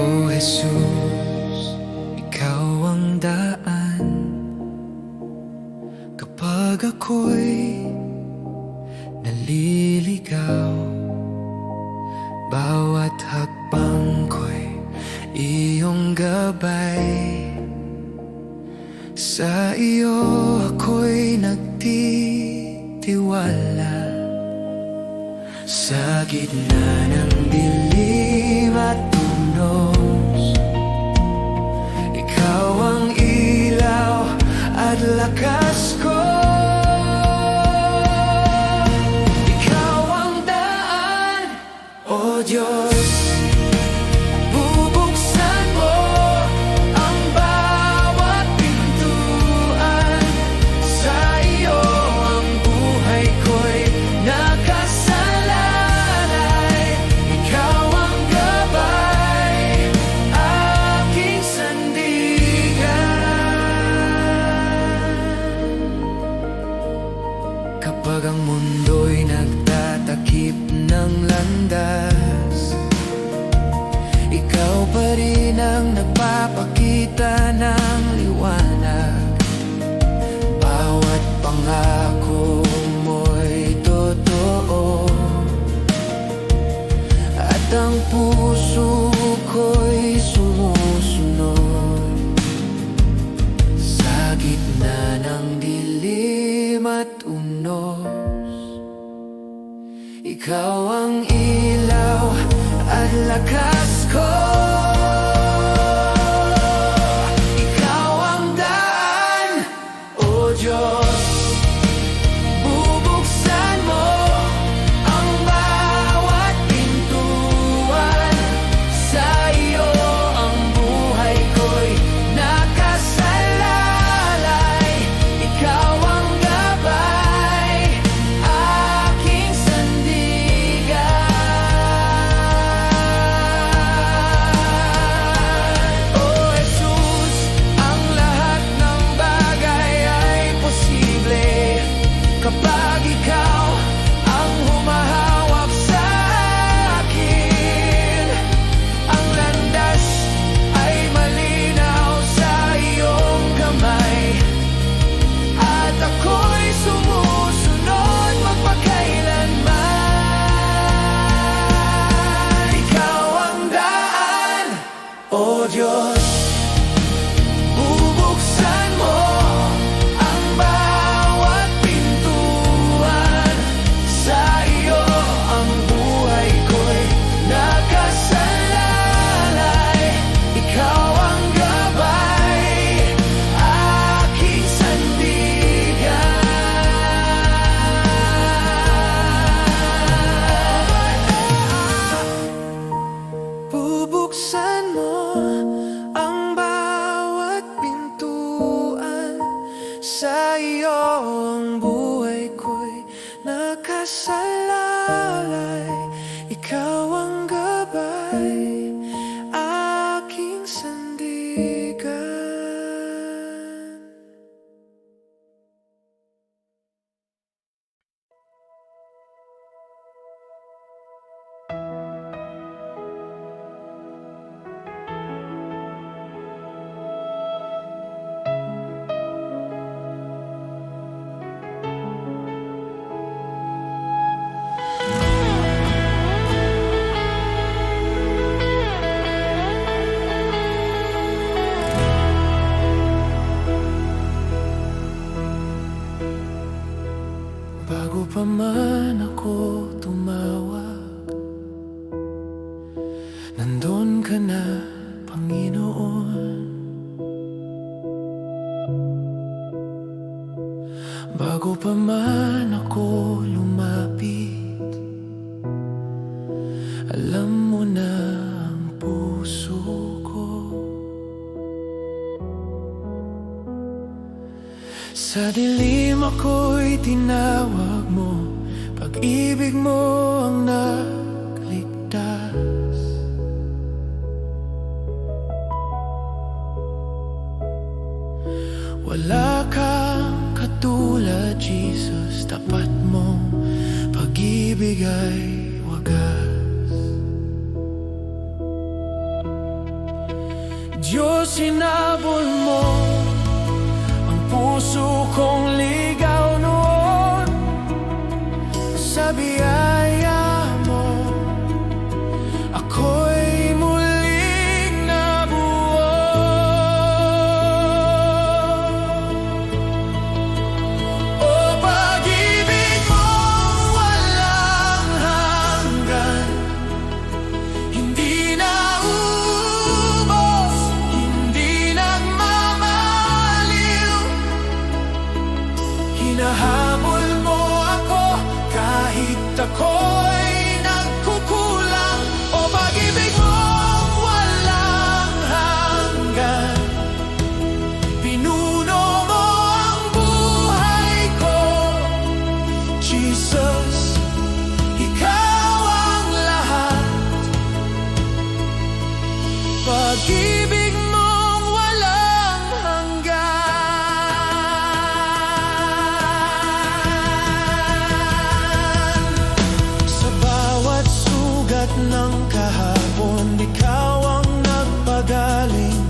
O Jesus, ikaw ang daan kapag ako'y naliligaw. Bawat hakbang ko'y iyong gabay. Sa iyo ako'y nagtitiwala. Sa gitna ng dilim at tunos, ikaw ang ilaw at lakas ko. Ikaw ang daan, O Diyos. Bubuksan mo ang bawat pintuan. Sa iyo ang buhay ko'y nakasalalay. Ikaw ang gabay, aking sandigan. Kapag ang mundo'y nagtatakip ng landas, ikaw pa rin ang nagpapakita ng liwanag. Bawat pangako mo'y totoo, at ang puso ko'y sumusunod. Sa gitna ng dilim at unos, ikaw ang ilaw at lakas ko. Ikaw ang daan, O Diyos. Bubuksan mo ang bawat pintuan. Sa iyo ang buhay ko'y nakasalalay. Ikaw ang gabay, aking sandigan. O Jesus, ang lahat ng bagay ay posible kapag ikaw ang humahawak sa akin. Ang landas ay malinaw sa iyong kamay, at ako'y sumusunod magpakailanman. Ikaw ang daan, O Diyos. Bubuksan mo ang bawat pintuan. Sa iyo ang buhay ko'y nakasalalay. Ikaw ang gabay, aking sandigan. Bubuksan mo ang bawat pintuan. Sa iyo ang buhay ko'y nakasalalay. Ikaw ang gabay, aking sandigan. Bago pa man ako tumawag, nandun ka na, Panginoon. Bago pa man ako lumapit, alam mo na ang puso ko. Sa dilim ako'y tinawag mo, pag-ibig mo ang nagligtas. Wala kang katulad, Jesus. Tapat mong pag-ibig ay wagas. Diyos, hinabol mo ang puso kong ligaw noon. Sa biyaya mo, ako'y muling nabuo. O pag-ibig mong walang hanggan, hindi na ubos, hindi nagmamaliw. Hinahabol mo ako kahit ako'y nagkukulang. O pag-ibig mong walang hanggan, pinuno mo ang buhay ko. Jesus, ikaw ang lahat. Pag-ibig mong walang hanggan. Sa bawat sugat ng kahapon, ikaw ang nagpagaling.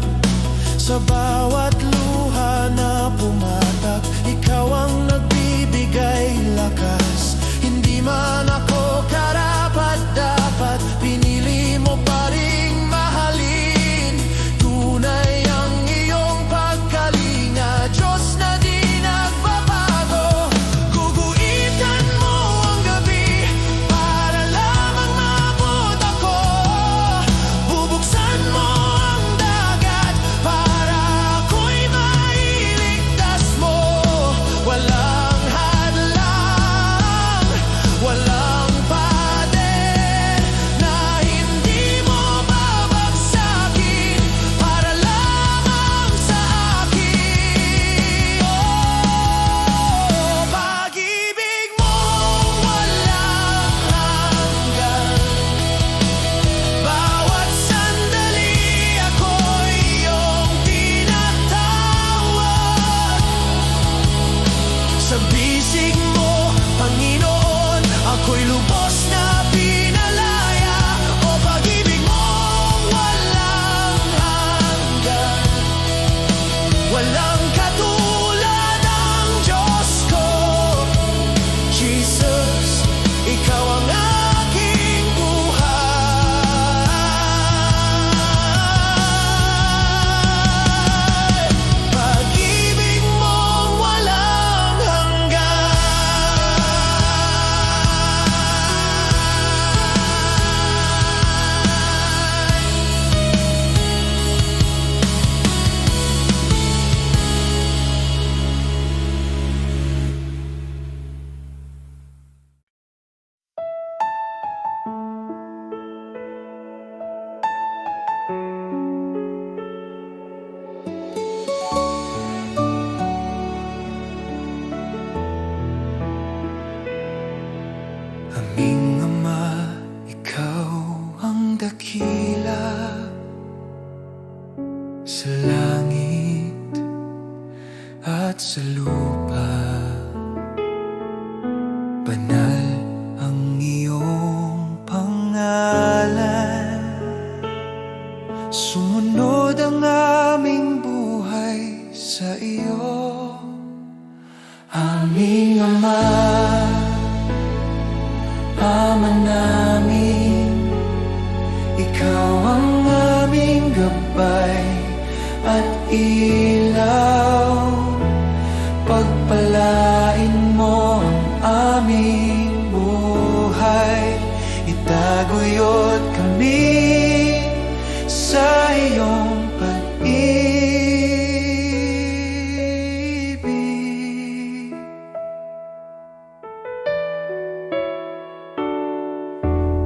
Sa bawat luha na pumatak, ikaw ang nagbibigay lakas. Hindi man ako karapat-dapat, pinili mo pa ring mahalin. Tunay ang iyong pagkalinga, Diyos na di nagbabago. Guguitan mo ang gabi para lamang maabot ako. Bubuksan mo ang dagat para ako'y mailigtas mo. Walang hadlang, walang pader na hindi mo babagsakin para lamang sa akin. Oh, pag-ibig mong walang hanggan, bawat sandali ako'y iyong tinatawag. Sa bisig mo, Panginoon, ako'y lubos na pinalaya. O pag-ibig mong walang hanggan, walang katulad ang Diyos ko. Jesus, ikaw ang aking buhay. Pag-ibig mong walang hanggan. Aming Ama, ikaw ang dakila sa langit at sa lupa. Banal ang iyong pangalan. Sumunod ang aming buhay sa iyo. Aming Ama, Ama namin, ikaw ang aming gabay at ilaw. Pagpalain mo ang aming buhay, itaguyod kami sa iyong pag-ibig.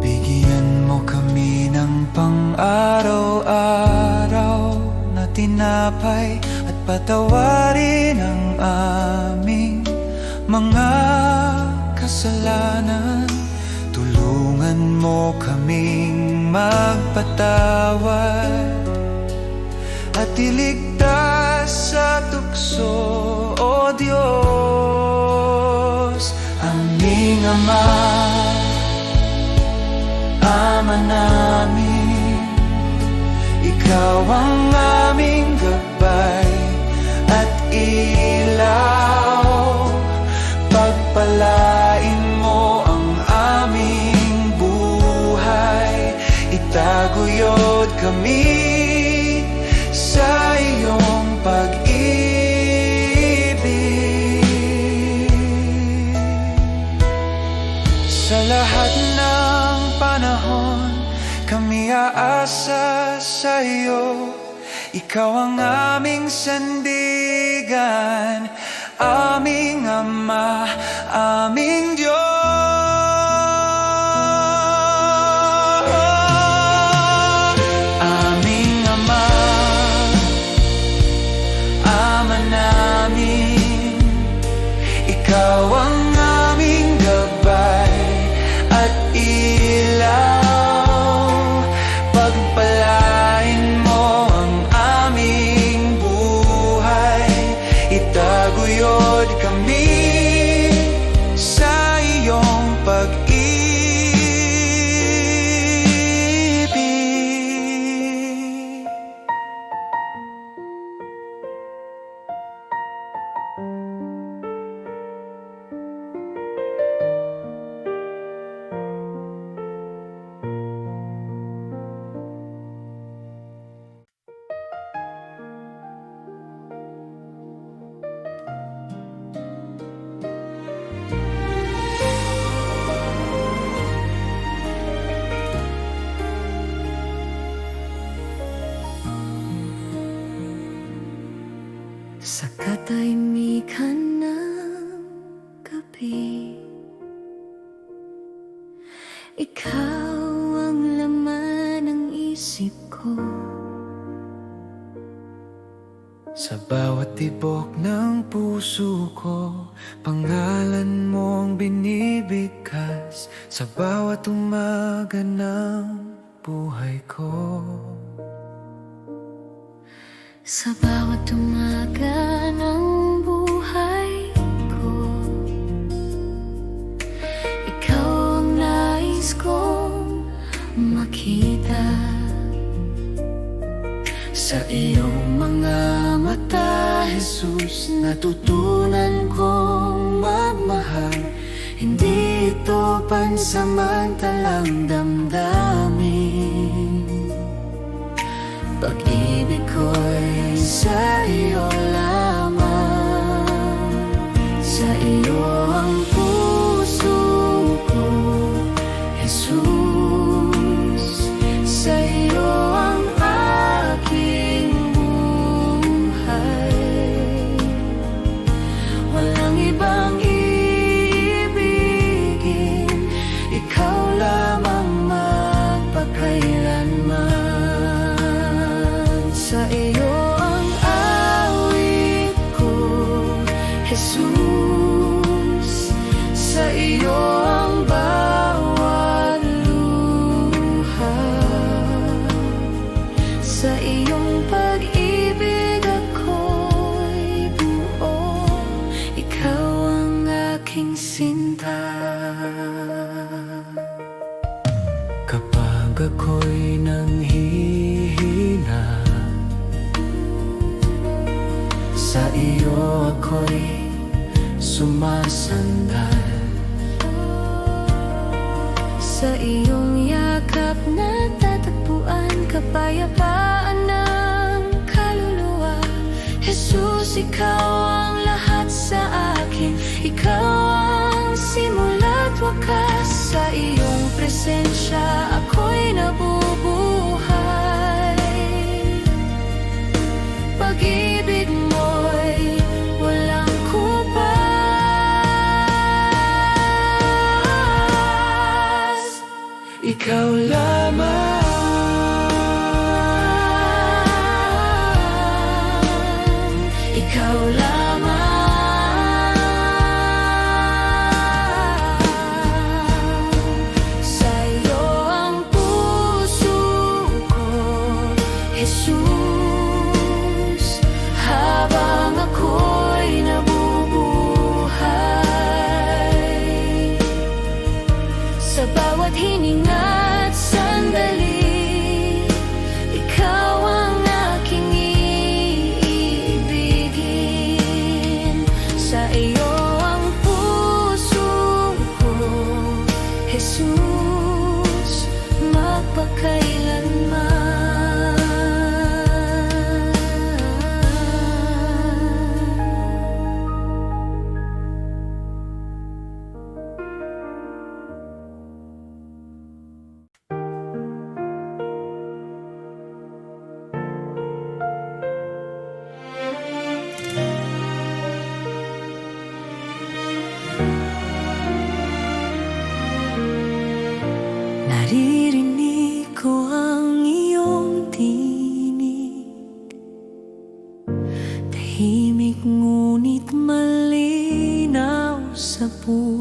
Bigyan mo kami ng pang-araw-araw na tinapay at patawarin ang aming mga kasalanan. Tulungan mo kaming magpatawad at iligtas sa tukso, O Diyos. Aming Ama, Ama namin, ikaw ang Nagkakayod kami sa iyong pag-ibig. Sa lahat ng panahon, kami aasa sa iyo. Ikaw ang aming sandigan, aming Ama, aming Diyos. Aming Ama, Ama namin, ikaw ang aming gabay at ilaw. Pagpalain mo ang aming buhay, itaguyod kami sa iyong pag-ibig. Sa katahimikan ng gabi, ikaw ang laman ng isip ko. Sa bawat tibok ng puso ko, pangalan mong binibigkas. Sa bawat umaga ng buhay ko, Sa bawat umaga ng buhay ko, ikaw ang nais kong makita. sa iyong mga mata, Jesus, natutunan kong magmahal. Hindi ito pansamantalang damdamin. Pag-ibig ko'y sa iyo lamang. Sa iyo ang puso ko, Jesus. Sa iyo ang aking buhay. Walang ibang iibigin, ikaw lamang magpakailanman. Sa iyo ang awit ko, Jesus. Sa iyo ang bawat luha. Sa iyong pag-ibig ako'y buo. Ikaw ang aking sinta. Kapag ako'y nanghihina, sa iyo ako'y sumasandal. Sa iyong yakap natatagpuan kapayapaan ng kaluluwa. Jesus, ikaw ang lahat sa akin. Ikaw ang simula't wakas. Sa iyong presensya ako'y nabubuhay. Pag-ibig mo'y walang kupas. Ikaw lamang, ikaw lamang. Sa iyo ang puso ko, Jesus. Habang ako'y nabubuhay, sa bawat hininga't sandali, ikaw ang aking iibigin. Sa iyo ang puso ko, Jesus, magpakailanman.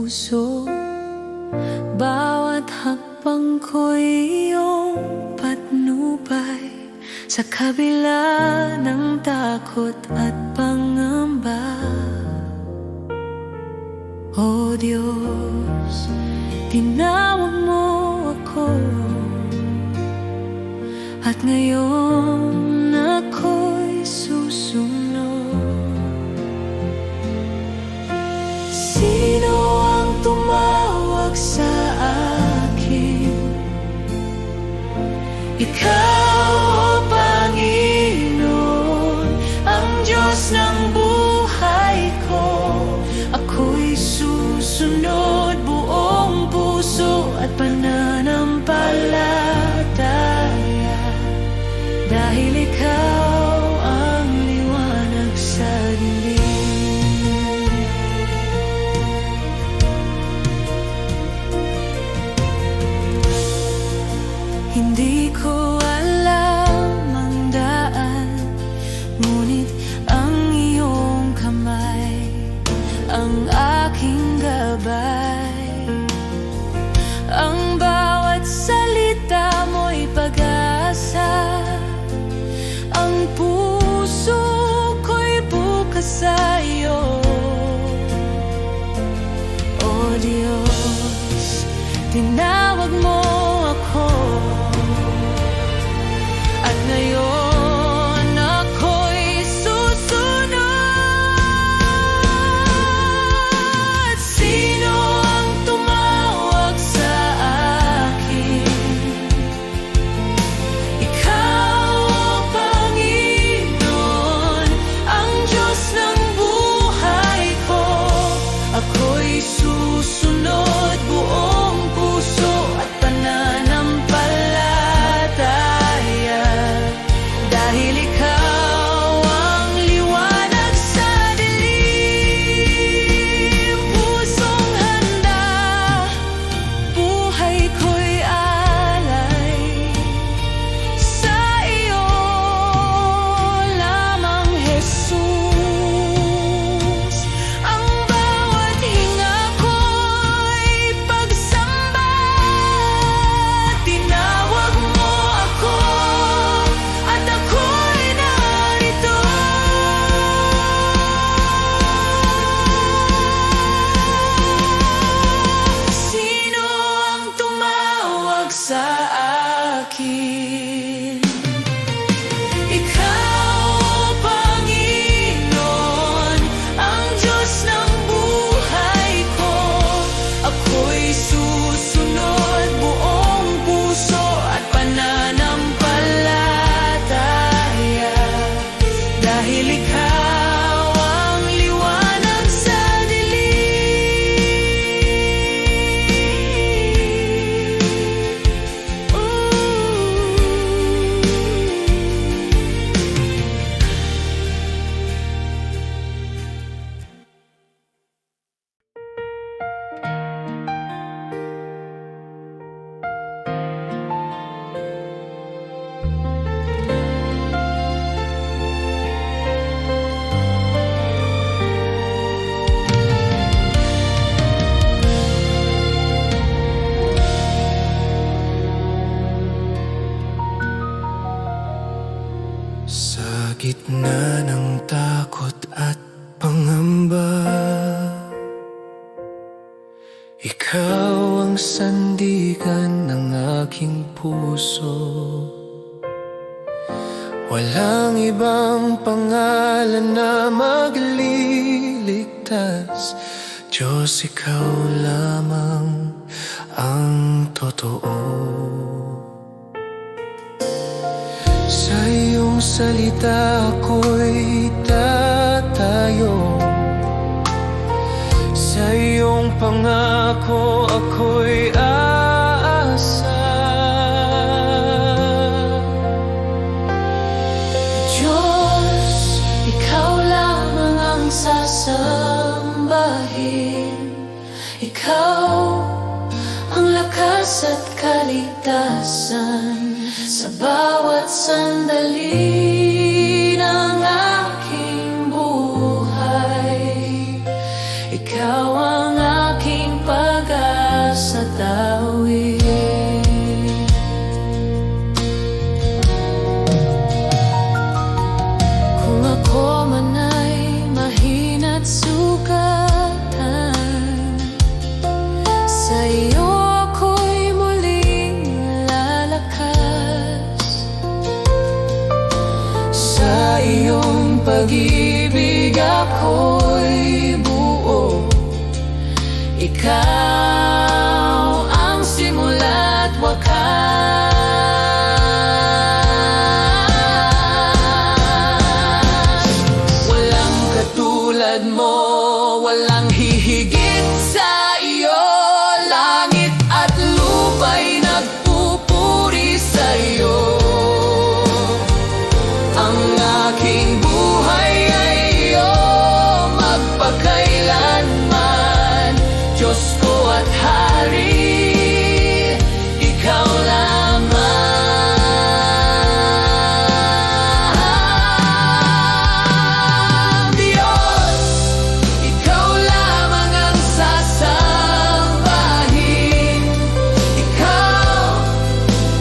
puso. Bawat hakbang ko'y iyong patnubay, sa kabila ng takot at pangamba. O Diyos, tinawag mo ako, at ngayon ako'y susunod. Sino ang tumawag sa akin? Ikaw, o Panginoon, ang Diyos ng buhay ko. Ako'y susunod buong puso at pananampalataya, dahil ikaw ang liwanag sa dilim. Hindi ko alam ang daan, ngunit ang iyong kamay ang aking gabay. Ang bawat salita mo'y pag-asa, ang puso ko'y bukas sa iyo. O Diyos, tinawag mo ako, at ngayon ako'y susunod. Sino ang tumawag sa akin? Ikaw, o Panginoon, ang Diyos ng buhay ko. Ako'y susunod buong puso at pananampalataya, dahil ikaw ang liwanag sa dilim. Pusong handa, buhay ko'y alay sa iyo lamang, Jesus. Ang bawat hinga ko'y pagsamba. Tinawag mo ako, at ako'y narito. Sino ang tumawag sa akin? Ikaw, o Panginoon, ang Diyos ng buhay ko. Ako'y susunod buong puso at pananampalataya, dahil ikaw ang liwanag sa dilim. Sa gitna ng takot at pangamba, ikaw ang sandigan ng aking puso. Walang ibang pangalan na magliligtas, Diyos, ikaw lamang ang totoo. Sa iyong salita ako'y tatayo, sa iyong pangako ako'y aasa. Diyos, ikaw lamang ang sasambahin. Ikaw ang lakas at kaligtasan sa bawat sandali ng aking buhay. Ikaw ang aking pag-ibig ako'y buo. Ikaw ang simula't wakas. Walang katulad mo, walang hihigit sa iyo. Langit at lupa'y nagpupuri sa iyo. Ang aking buhay ay iyo magpakailanman. Diyos ko at Hari, ikaw lamang. Diyos, ikaw lamang ang sasambahin. Ikaw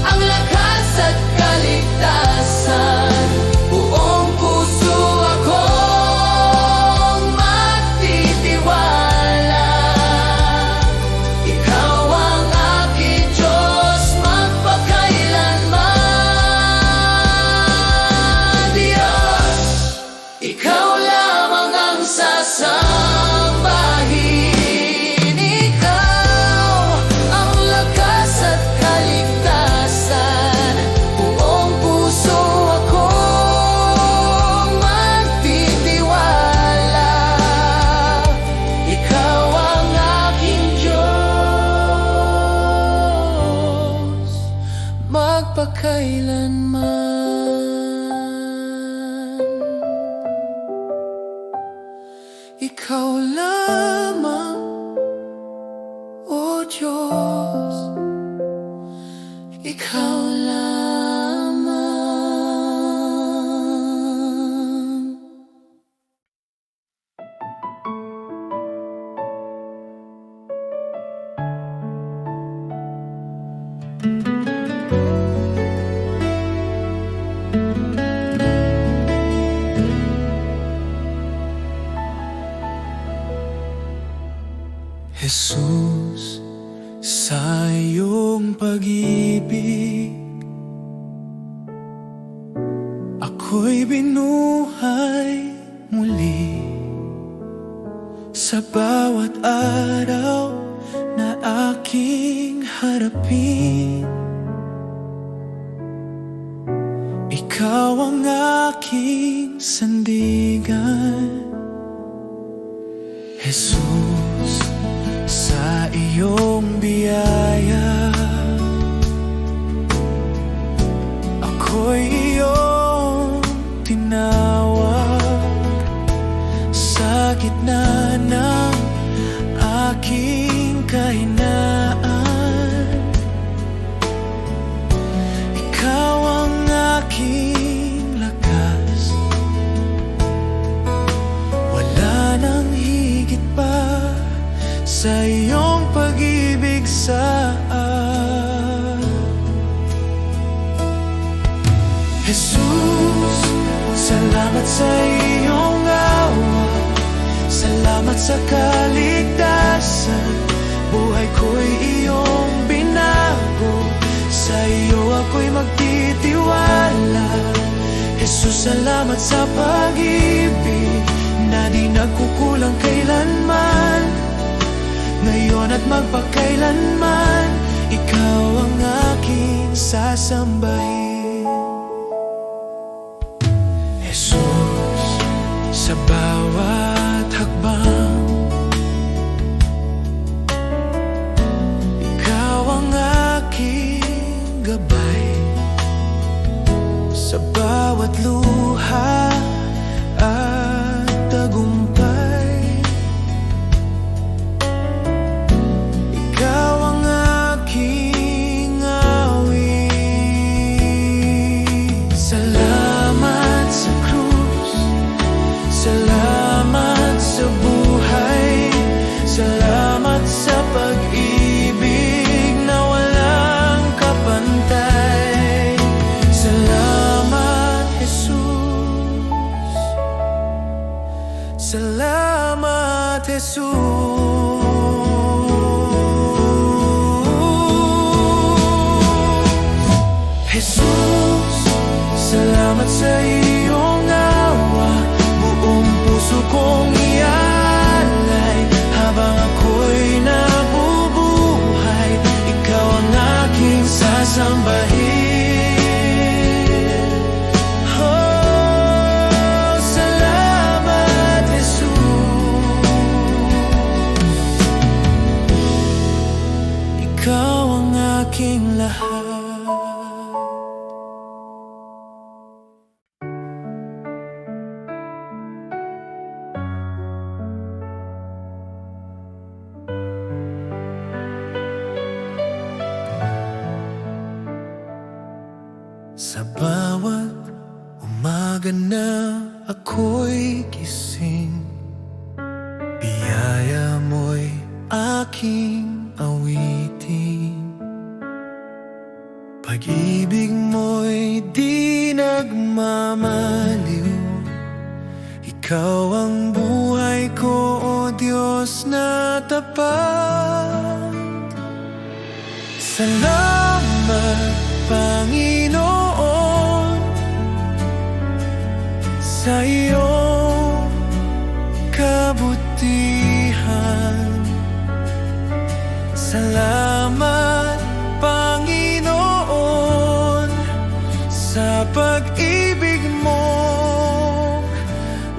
ang lakas at kaligtasan. Buong puso akong magtitiwala. Ikaw ang aking Diyos magpakailanman. Diyos, ikaw lamang ang sasambahin. Ikaw ang lakas at kaligtasan. Buong puso akong magtitiwala. Ikaw ang aking Diyos magpakailanman. Ikaw lamang, O Diyos, ikaw lamang. Jesus, sa iyong pag-ibig ako'y binuhay muli. Sa bawat araw na aking harapin, ikaw ang aking sandigan. Jesus, sa iyong biyaya ako'y iyong tinawag. Sa gitna ng aking kahinaan, ikaw ang aking lakas. Wala nang higit pa sa iyong pag-ibig sa akin. Jesus, salamat sa iyong awa. Salamat sa kaligtasan. Buhay ko'y iyong binago. Sa iyo ako'y magtitiwala. Jesus, salamat sa pag-ibig na di nagkukulang kailanman. Ngayon at magpakailanman, ikaw ang aking sasambahin. Jesus, sa bawat hakbang, ikaw ang aking gabay. Sa bawat luha at tagumpay, ikaw ang aking awit. Salamat sa krus, salamat sa buhay, salamat sa pag-ibig na walang kapantay. Salamat, Jesus. Salamat, Jesus. Jesus, salamat sa iyong awa. puso kong ialay habang ako'y nabubuhay. Ikaw ang aking sasambahin. Oh, salamat, Jesus. Ikaw ang aking lahat. Sa bawat umaga na ako'y gising, biyaya mo'y aking awitin. Pag-ibig mo'y di nagmamaliw. Ikaw ang buhay ko, O Diyos na tapat. Salamat, Panginoon, sa iyong kabutihan. Salamat, Panginoon, sa pag-ibig mo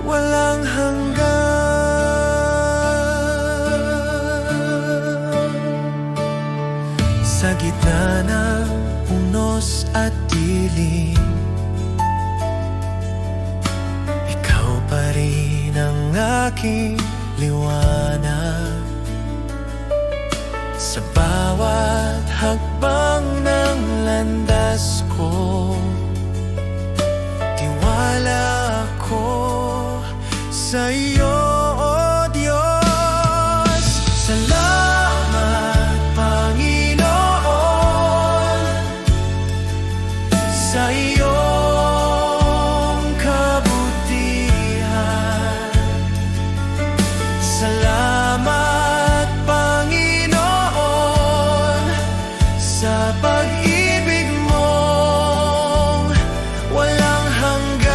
walang hanggan. Sa gitna ng unos at dilim, ikaw pa rin ang aking liwanag. Sa bawat hakbang ng landas ko, tiwala ako sa iyo, O Diyos. Salamat, Panginoon, sa iyong kabutihan. Salamat, Panginoon, sa pag-ibig mong walang hanggan.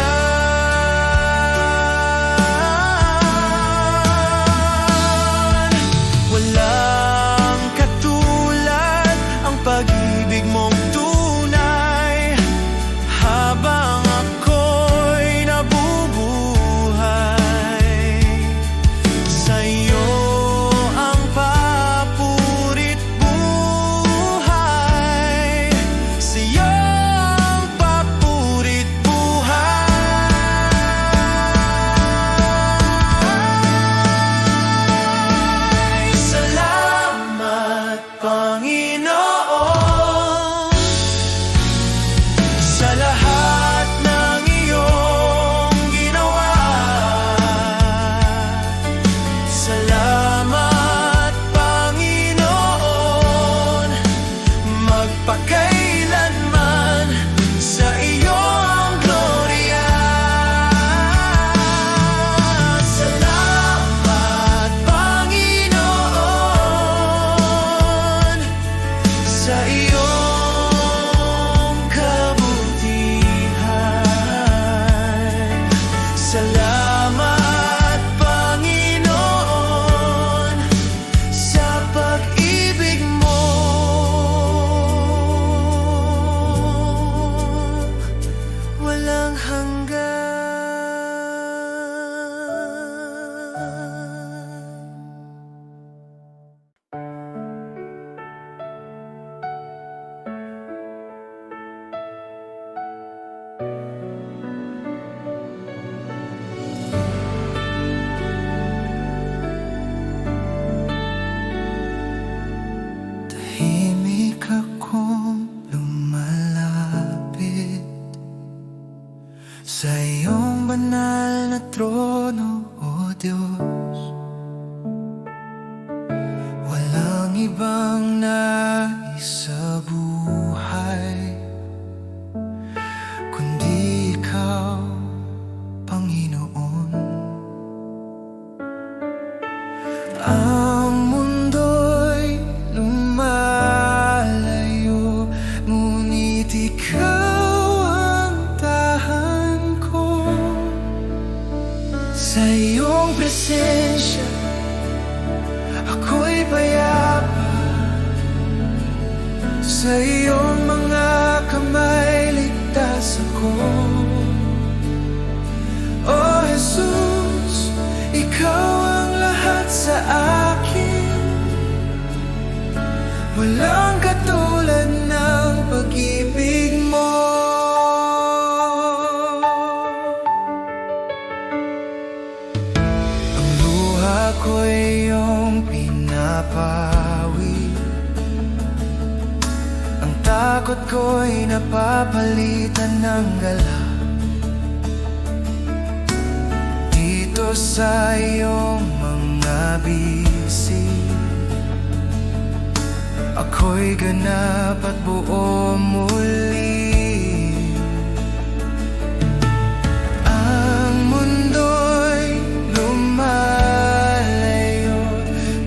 Walang katulad ang pag-ibig mong tunay. Habang ako'y nabubuhay, sa iyo ang papurit buhay. Sa iyo ang papurit buhay. Salamat, Panginoon, sa lahat ng iyong ginawa. Salamat, Panginoon, magpakailanman sa iyong glorya. Salamat, Panginoon, sa iyong kabutihan. Salamat, Panginoon, sa pag-ibig mo walang hanggan. Tahimik akong lumalapit sa iyong banal na trono, O Diyos. Walang ibang nais sa buhay kundi ikaw, Panginoon. Ang mundo'y lumalayo, ngunit ikaw ang tahan ko. Sa iyo presensya ako'y payapa. Sa iyong mga kamay ligtas ako. Oh Jesus, ikaw ang lahat sa akin. Walang katulad ng pag-ibig mo. Ang luha ko'y iyong pinapawi. Ang takot ko'y napapalitan ng gala. Dito sa iyong mga bisig, ako'y ganap at buo muli. Ang mundo'y lumalayo,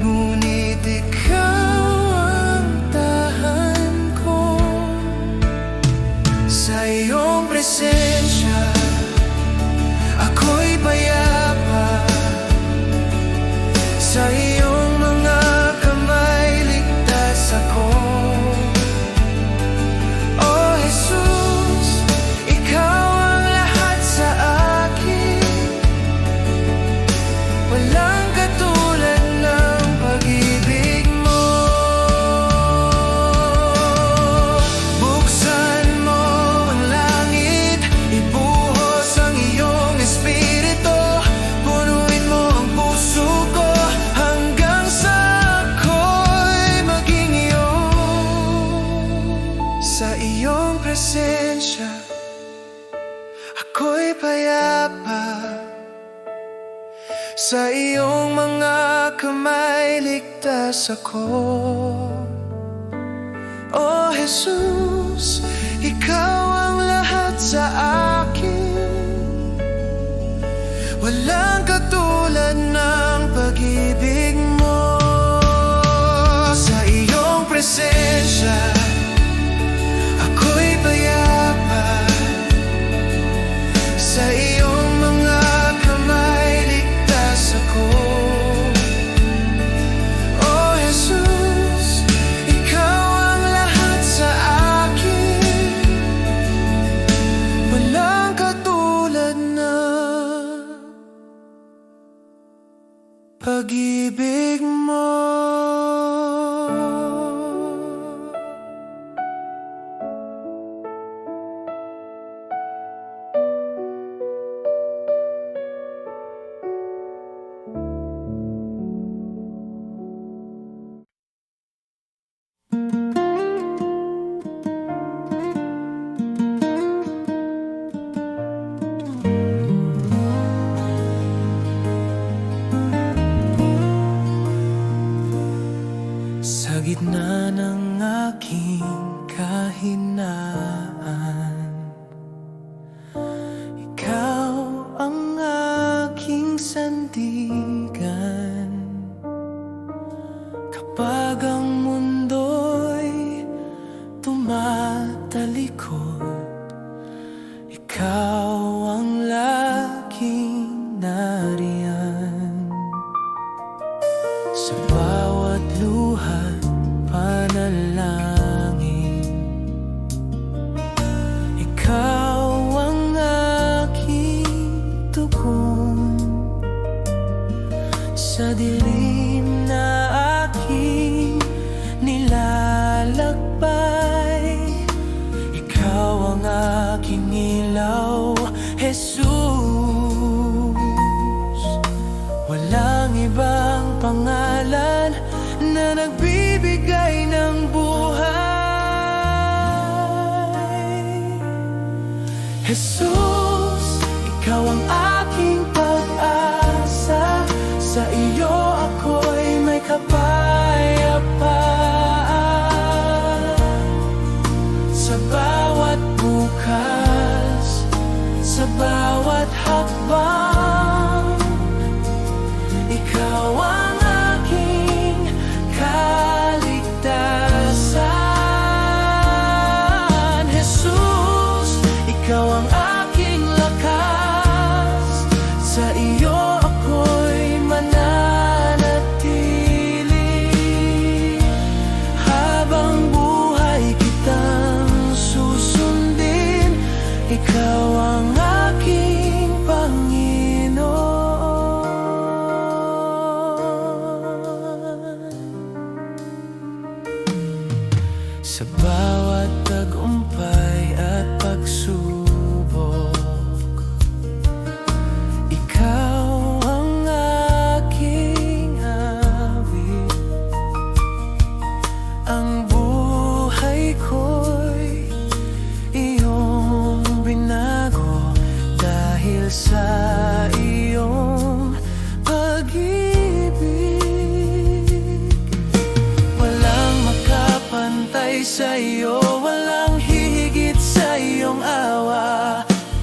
ngunit ikaw ang tahan ko. Sa iyong presensya ako'y payapa. Sa iyong mga kamay ligtas ako. Oh Jesus, ikaw ang lahat sa akin. Walang katulad ng pag-ibig mo. Buksan mo ang langit, ibuhos ang iyong espiritu. Punuin mo ang puso ko hanggang sa ako'y maging iyo. Sa iyong presensya ako'y payapa. Sa iyong mga kamay ligtas ako. Oh Jesus, ikaw ang lahat sa akin. Walang katulad ng pag-ibig mo. Sa iyong presensya ako'y payapa. Sa iyong mga kamay ligtas ako. Oh Jesus, ikaw ang lahat sa akin. Walang katulad ng pag-ibig mo. Sa gitna ng aking kahinaan, ikaw ang aking sandigan. Kapag ang mundo'y tumatalikod, ikaw ang laging nariyan. Sa bawat luha, panalangin, ikaw ang aking tugon. Sa dilim na aking nilalakbay, ikaw ang aking ilaw, Jesus. Walang ibang pangalan na nagbibigay ng buhay. Jesus, ikaw ang aking pag-asa. Sa iyo ako'y may kapayapaan. Sa bawat bukas, sa bawat hakbang, ikaw ang aking kaligtasan. Jesus, ikaw ang aking lakas. Sa iyo ako'y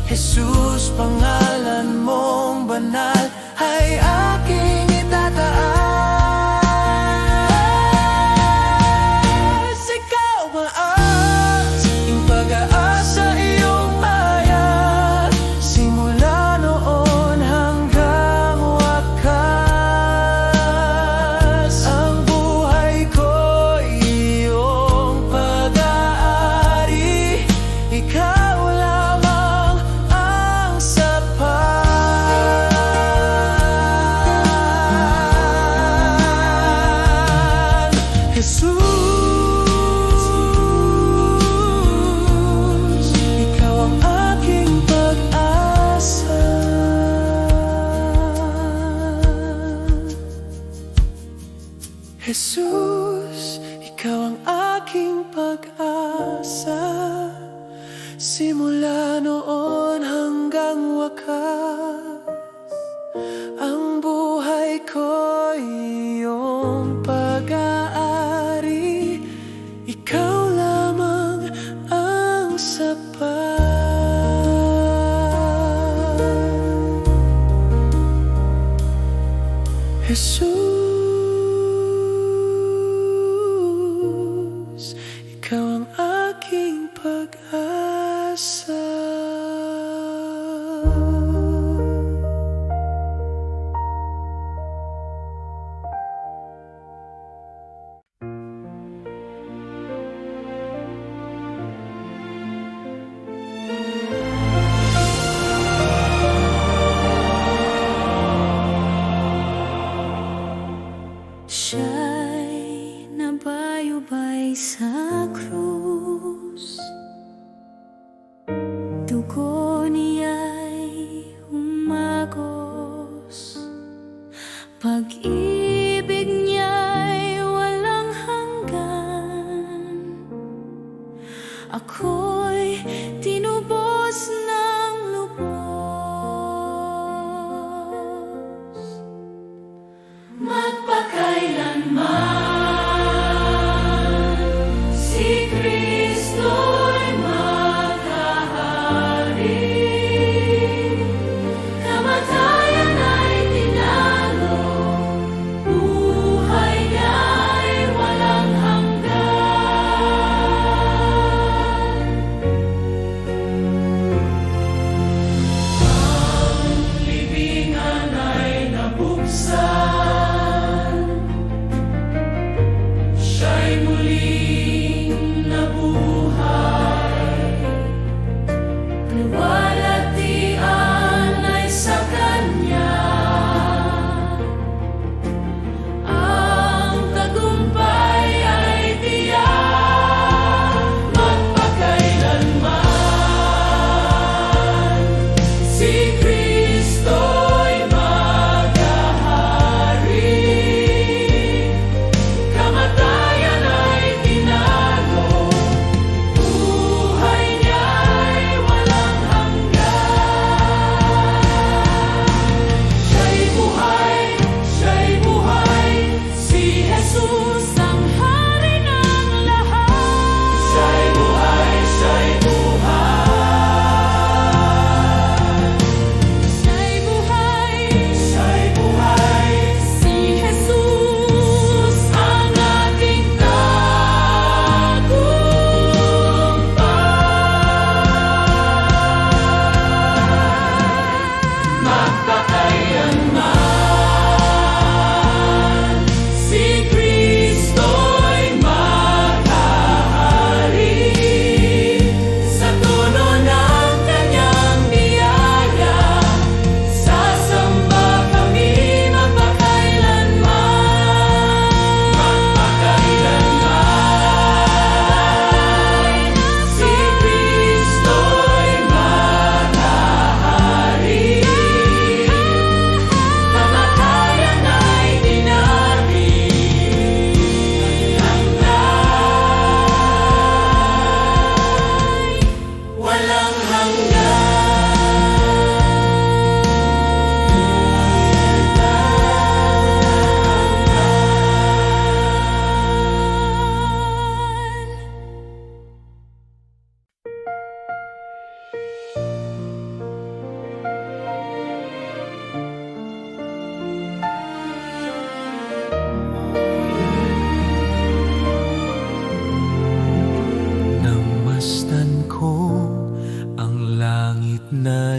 Jesus, pangalan mong banal ay aking itataas. Ikaw ang aking pag-asa, iyong maya, simula noon hanggang wakas. Ang buhay ko'y iyong pag-aari, ikaw lamang ang sapat.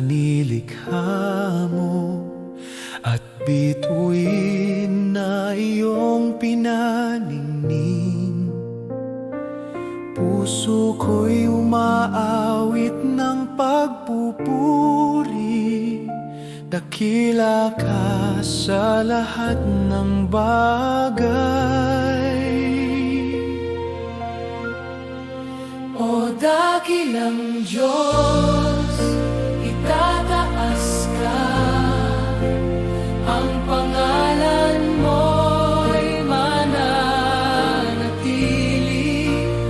nilikha mo at bituin na iyong pinaningning. Puso ko'y umaawit ng pagpupuri, dakila ka sa lahat ng bagay. O dakilang Diyos, itataas ka, ang pangalan mo'y mananatili.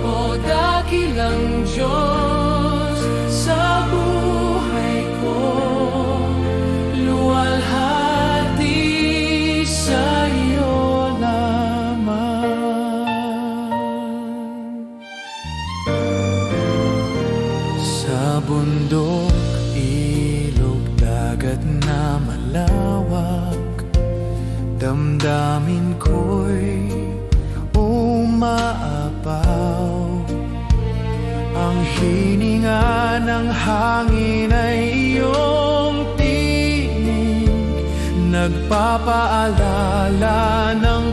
O dakilang Diyos, sa buhay ko, luwalhati sa iyo lamang. Sa bundok, ilog, dagat na malawak, damdamin ko'y umaapaw. Ang hininga ng hangin ay iyong tinig, nagpapaalala ng